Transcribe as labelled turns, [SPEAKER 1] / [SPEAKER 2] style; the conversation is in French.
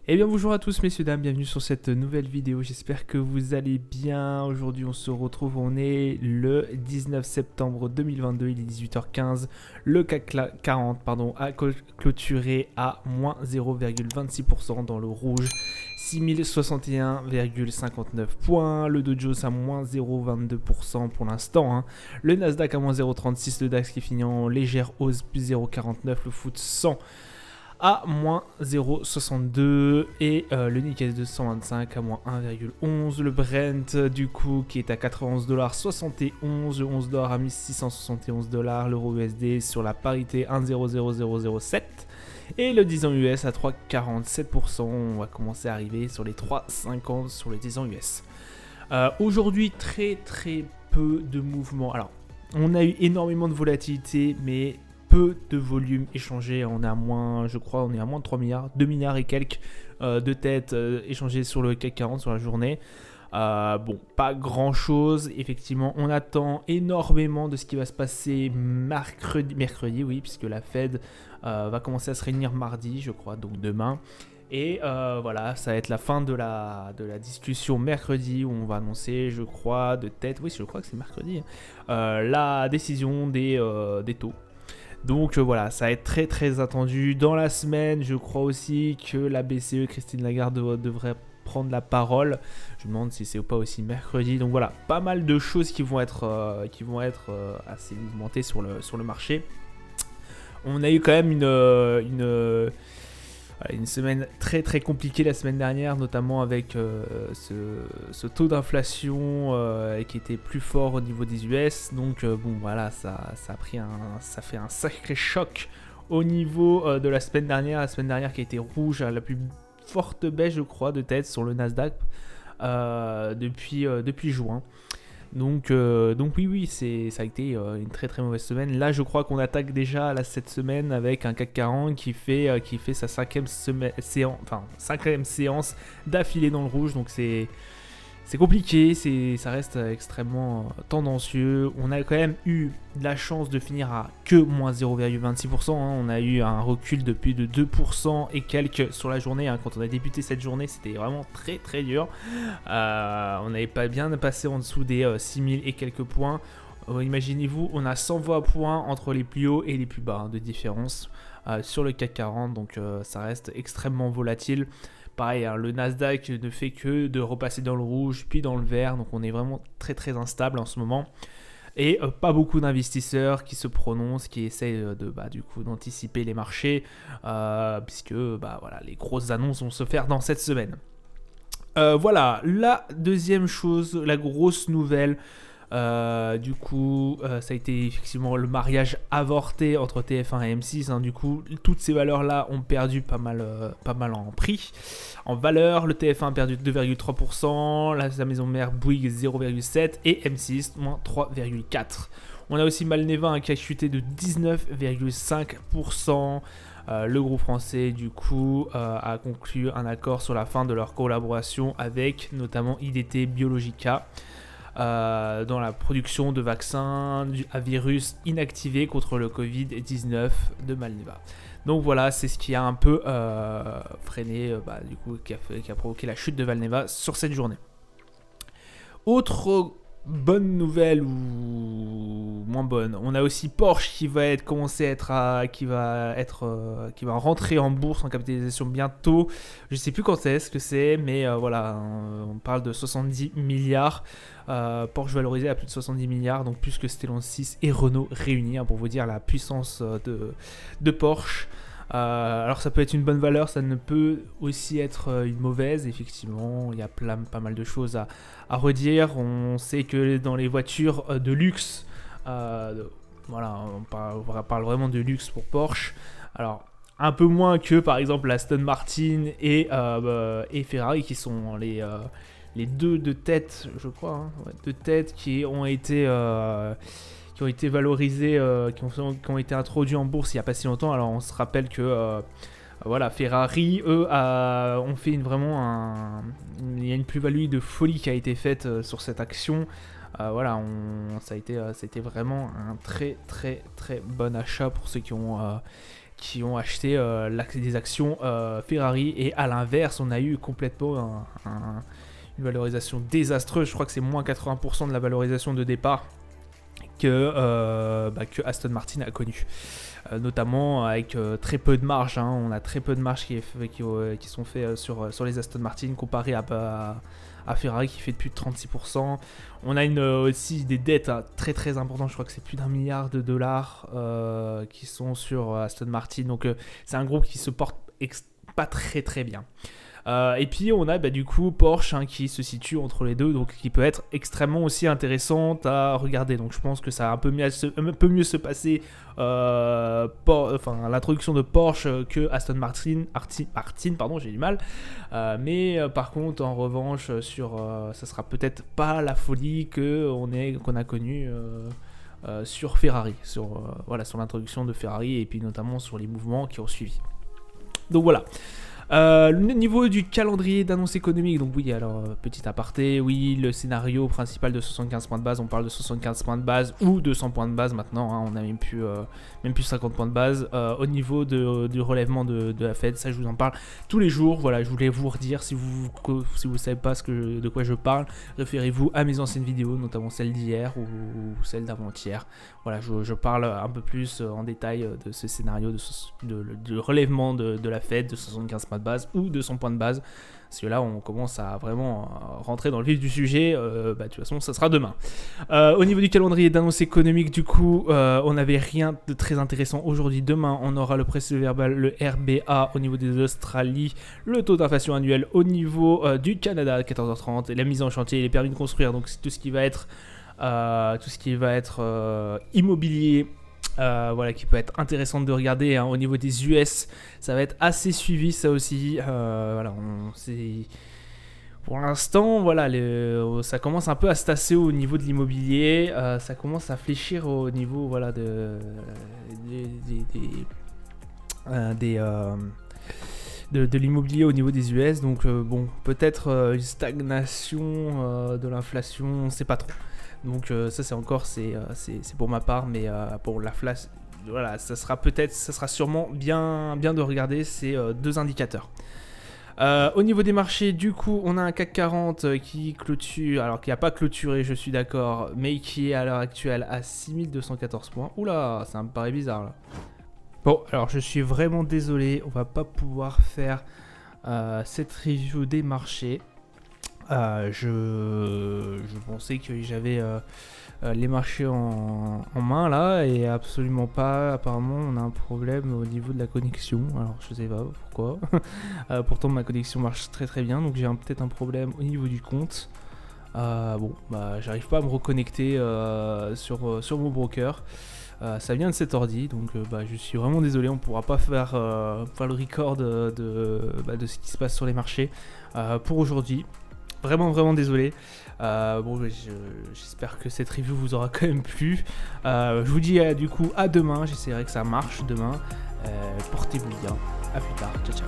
[SPEAKER 1] Eh bien bonjour à tous messieurs dames, bienvenue sur cette nouvelle vidéo, j'espère que vous allez bien. Aujourd'hui on se retrouve, on est le 19 septembre 2022, il est 18h15. Le CAC 40 a clôturé à moins 0,26% dans le rouge, 6061,59 points. Le Dow Jones à moins 0,22% pour l'instant. Le Nasdaq à moins 0,36, le DAX qui finit en légère hausse, plus 0,49, le FTSE 100 à moins 0,62 et le Nikkei 225 à moins 1,11. Le Brent du coup qui est à 91,71$, le 11$ à 1671$, l'euro USD sur la parité 1,00007 et le 10 ans US à 3,47%. On va commencer à arriver sur les 3,50 sur les 10 ans US. Aujourd'hui très peu de mouvements. Alors on a eu énormément de volatilité mais peu de volume échangé, on est à moins, je crois, on est à moins de 3 milliards, 2 milliards et quelques de têtes échangées sur le CAC 40 sur la journée. Bon, pas grand chose, effectivement, on attend énormément de ce qui va se passer mercredi oui, puisque la Fed va commencer à se réunir mardi, je crois, donc demain. Et voilà, ça va être la fin de la discussion mercredi où on va annoncer, je crois, de tête, oui, je crois que c'est mercredi, la décision des taux. Donc voilà, ça va être très attendu. Dans la semaine, je crois aussi que la BCE, Christine Lagarde, devrait prendre la parole. Je me demande si c'est ou pas aussi mercredi. Donc voilà, pas mal de choses qui vont être assez mouvementées sur le marché. On a eu quand même une semaine très compliquée la semaine dernière, notamment avec ce taux d'inflation qui était plus fort au niveau des US. Donc bon voilà, ça fait un sacré choc au niveau de la semaine dernière. La semaine dernière qui a été rouge, la plus forte baisse je crois de tête sur le Nasdaq depuis juin. Donc oui, ça a été une très mauvaise semaine. Là, je crois qu'on attaque déjà cette semaine avec un CAC 40 qui fait sa cinquième séance d'affilée dans le rouge. Donc c'est compliqué, ça reste extrêmement tendancieux. On a quand même eu de la chance de finir à que moins 0,26%. On a eu un recul de plus de 2% et quelques sur la journée. Quand on a débuté cette journée, c'était vraiment très dur. On n'avait pas bien passé en dessous des 6000 et quelques points. Imaginez-vous, on a 120 points entre les plus hauts et les plus bas de différence sur le CAC 40. Donc ça reste extrêmement volatile. Pareil, le Nasdaq ne fait que de repasser dans le rouge, puis dans le vert. Donc on est vraiment très instable en ce moment. Et pas beaucoup d'investisseurs qui se prononcent, qui essayent d'anticiper les marchés, puisque voilà, les grosses annonces vont se faire dans cette semaine. Voilà, la deuxième chose, la grosse nouvelle, du coup, ça a été effectivement le mariage avorté entre TF1 et M6. Du coup, toutes ces valeurs-là ont perdu pas mal en prix, en valeur. Le TF1 a perdu 2,3%, sa maison mère Bouygues 0,7% et M6 moins 3,4%. On a aussi Malneva qui a chuté de 19,5%. Le groupe français du coup a conclu un accord sur la fin de leur collaboration avec notamment IDT Biologica dans la production de vaccins à virus inactivés contre le Covid-19 de Malneva. Donc voilà, c'est ce qui a un peu freiné, du coup, qui a provoqué la chute de Valneva sur cette journée. Autre bonne nouvelle ou moins bonne, on a aussi Porsche qui va rentrer en bourse en capitalisation bientôt. Je sais plus quand est-ce que c'est, mais voilà, on parle de 70 milliards. Porsche valorisé à plus de 70 milliards, donc plus que Stellantis et Renault réunis, pour vous dire la puissance de Porsche. Alors ça peut être une bonne valeur, ça ne peut aussi être une mauvaise. Effectivement, il y a pas mal de choses à redire. On sait que dans les voitures de luxe, voilà, on parle vraiment de luxe pour Porsche. Alors un peu moins que par exemple Aston Martin et Ferrari qui sont les deux de tête, je crois, de tête qui ont été valorisés, qui ont été introduits en bourse il n'y a pas si longtemps. Alors on se rappelle que voilà, Ferrari, eux, ont fait il y a une plus-value de folie qui a été faite sur cette action. Voilà, ça a été vraiment un très bon achat pour ceux qui qui ont acheté des actions Ferrari, et à l'inverse, on a eu complètement une valorisation désastreuse. Je crois que c'est moins 80% de la valorisation de départ que Aston Martin a connu. Notamment avec très peu de marge, hein. On a très peu de marge qui sont faits sur les Aston Martin comparé à Ferrari qui fait de plus de 36%. On a aussi des dettes très très importantes, je crois que c'est plus d'1 milliard de dollars qui sont sur Aston Martin, donc c'est un groupe qui se porte pas très très bien. Et puis on a du coup Porsche, hein, qui se situe entre les deux, donc qui peut être extrêmement aussi intéressante à regarder. Donc je pense que ça a un peu mieux se passer l'introduction de Porsche que Aston Martin, pardon, j'ai du mal. Mais par contre, en revanche, ça sera peut-être pas la folie qu'on a connue sur Ferrari, sur l'introduction de Ferrari, et puis notamment sur les mouvements qui ont suivi. Donc voilà. Le niveau du calendrier d'annonce économique, donc oui, alors petit aparté, oui, le scénario principal de 75 points de base, on parle de 75 points de base ou 200 points de base maintenant, hein, on a même plus 50 points de base. Au niveau du relèvement de la Fed, ça je vous en parle tous les jours. Voilà, je voulais vous redire, si vous savez pas de quoi je parle, référez-vous à mes anciennes vidéos, notamment celle d'hier ou celle d'avant-hier. Voilà, je parle un peu plus en détail de ce scénario de relèvement de la Fed de 75 points de base ou 200 points de base. Parce que là, on commence à vraiment rentrer dans le vif du sujet. De toute façon, ça sera demain. Au niveau du calendrier d'annonce économique, du coup, on n'avait rien de très intéressant aujourd'hui. Demain, on aura le procès-verbal, le RBA au niveau des Australies, le taux d'inflation annuel au niveau du Canada à 14h30, et la mise en chantier et les permis de construire. Donc, c'est tout ce qui va être immobilier. Qui peut être intéressant de regarder, hein. Au niveau des US, ça va être assez suivi, ça aussi. Pour l'instant, ça commence un peu à se tasser au niveau de l'immobilier. Ça commence à fléchir au niveau de l'immobilier au niveau des US. Donc peut-être une stagnation de l'inflation, on ne sait pas trop. Donc ça c'est pour ma part, mais pour la flash, voilà, ça sera sûrement bien de regarder ces deux indicateurs. Au niveau des marchés, du coup, on a un CAC 40 qui clôture, alors qui n'a pas clôturé, je suis d'accord, mais qui est à l'heure actuelle à 6214 points. Oula, ça me paraît bizarre là. Bon, alors je suis vraiment désolé, on va pas pouvoir faire cette review des marchés. Je pensais que j'avais les marchés en main là, et absolument pas. Apparemment on a un problème au niveau de la connexion, alors je sais pas pourquoi. Pourtant ma connexion marche très très bien, donc j'ai peut-être un problème au niveau du compte. J'arrive pas à me reconnecter sur mon broker. Ça vient de cet ordi, donc je suis vraiment désolé, on pourra pas faire le record de ce qui se passe sur les marchés pour aujourd'hui. Vraiment désolé. J'espère que cette review vous aura quand même plu. Je vous dis du coup à demain. J'essaierai que ça marche demain. Portez-vous bien. À plus tard. Ciao.